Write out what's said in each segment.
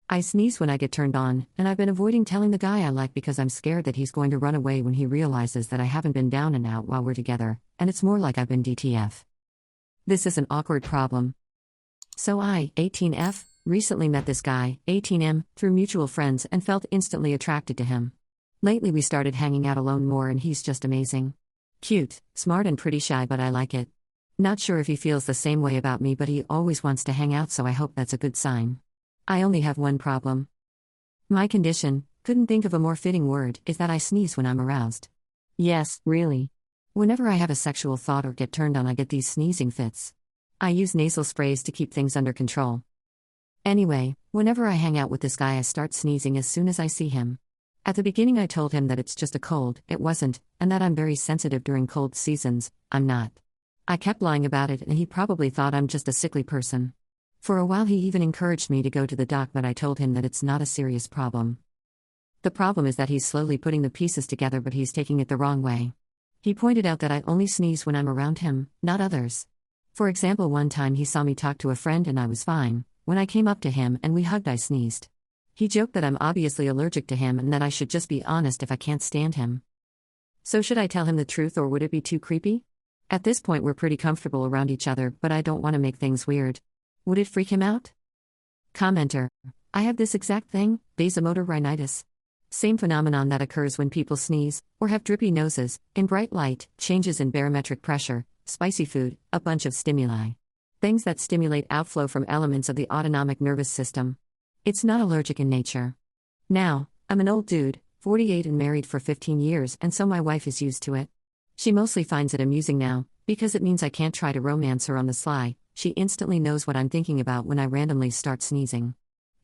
I sneeze when I get turned on, and I've been avoiding telling the guy I like because I'm scared that he's going to run away when he realizes that I haven't been down and out while we're together, and it's more like I've been DTF. This is an awkward problem. So I, 18F, recently met this guy, 18M, through mutual friends and felt instantly attracted to him. Lately we started hanging out alone more and he's just amazing. Cute, smart and pretty shy, but I like it. Not sure if he feels the same way about me, but he always wants to hang out, so I hope that's a good sign. I only have one problem. My condition, couldn't think of a more fitting word, is that I sneeze when I'm aroused. Yes, really. Whenever I have a sexual thought or get turned on, I get these sneezing fits. I use nasal sprays to keep things under control. Anyway, whenever I hang out with this guy, I start sneezing as soon as I see him. At the beginning I told him that it's just a cold, it wasn't, and that I'm very sensitive during cold seasons, I'm not. I kept lying about it and he probably thought I'm just a sickly person. For a while he even encouraged me to go to the doc, but I told him that it's not a serious problem. The problem is that he's slowly putting the pieces together, but he's taking it the wrong way. He pointed out that I only sneeze when I'm around him, not others. For example, one time he saw me talk to a friend and I was fine. When I came up to him and we hugged, I sneezed. He joked that I'm obviously allergic to him and that I should just be honest if I can't stand him. So should I tell him the truth, or would it be too creepy? At this point we're pretty comfortable around each other, but I don't want to make things weird. Would it freak him out? Commenter: I have this exact thing, vasomotor rhinitis. Same phenomenon that occurs when people sneeze, or have drippy noses, in bright light, changes in barometric pressure, spicy food, a bunch of stimuli. Things that stimulate outflow from elements of the autonomic nervous system. It's not allergic in nature. Now, I'm an old dude, 48 and married for 15 years, and so my wife is used to it. She mostly finds it amusing now, because it means I can't try to romance her on the sly. She instantly knows what I'm thinking about when I randomly start sneezing.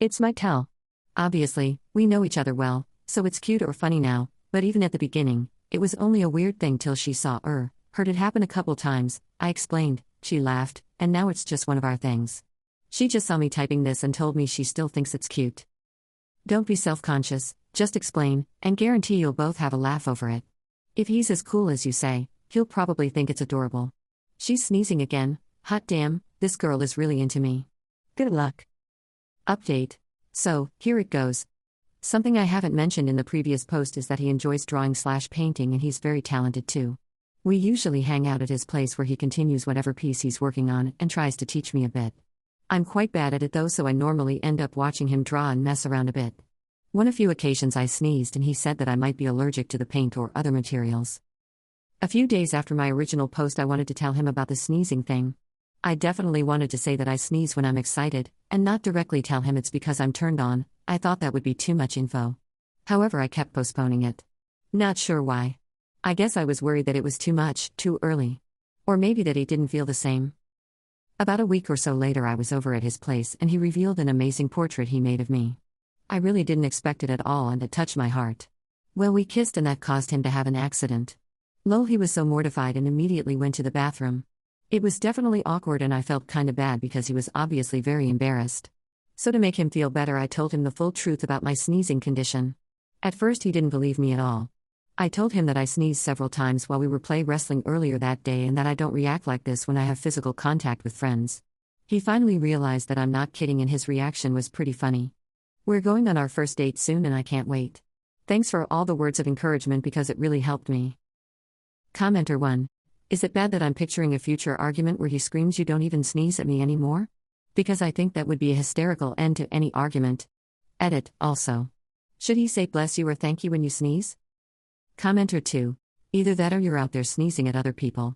It's my tell. Obviously, we know each other well, so it's cute or funny now, but even at the beginning, it was only a weird thing till she saw heard it happen a couple times. I explained, she laughed, and now it's just one of our things. She just saw me typing this and told me she still thinks it's cute. Don't be self-conscious, just explain, and guarantee you'll both have a laugh over it. If he's as cool as you say, he'll probably think it's adorable. She's sneezing again. Hot damn, this girl is really into me. Good luck. Update. So, here it goes. Something I haven't mentioned in the previous post is that he enjoys drawing/painting and he's very talented too. We usually hang out at his place where he continues whatever piece he's working on and tries to teach me a bit. I'm quite bad at it though, so I normally end up watching him draw and mess around a bit. A few occasions I sneezed and he said that I might be allergic to the paint or other materials. A few days after my original post, I wanted to tell him about the sneezing thing. I definitely wanted to say that I sneeze when I'm excited, and not directly tell him it's because I'm turned on. I thought that would be too much info. However, I kept postponing it. Not sure why. I guess I was worried that it was too much, too early. Or maybe that he didn't feel the same. About a week or so later I was over at his place and he revealed an amazing portrait he made of me. I really didn't expect it at all and it touched my heart. Well, we kissed and that caused him to have an accident. Lol, he was so mortified and immediately went to the bathroom. It was definitely awkward and I felt kinda bad because he was obviously very embarrassed. So to make him feel better, I told him the full truth about my sneezing condition. At first he didn't believe me at all. I told him that I sneezed several times while we were play wrestling earlier that day and that I don't react like this when I have physical contact with friends. He finally realized that I'm not kidding and his reaction was pretty funny. We're going on our first date soon and I can't wait. Thanks for all the words of encouragement because it really helped me. Commenter 1. Is it bad that I'm picturing a future argument where he screams you don't even sneeze at me anymore? Because I think that would be a hysterical end to any argument. Edit, also. Should he say bless you or thank you when you sneeze? Commenter 2. Either that or you're out there sneezing at other people.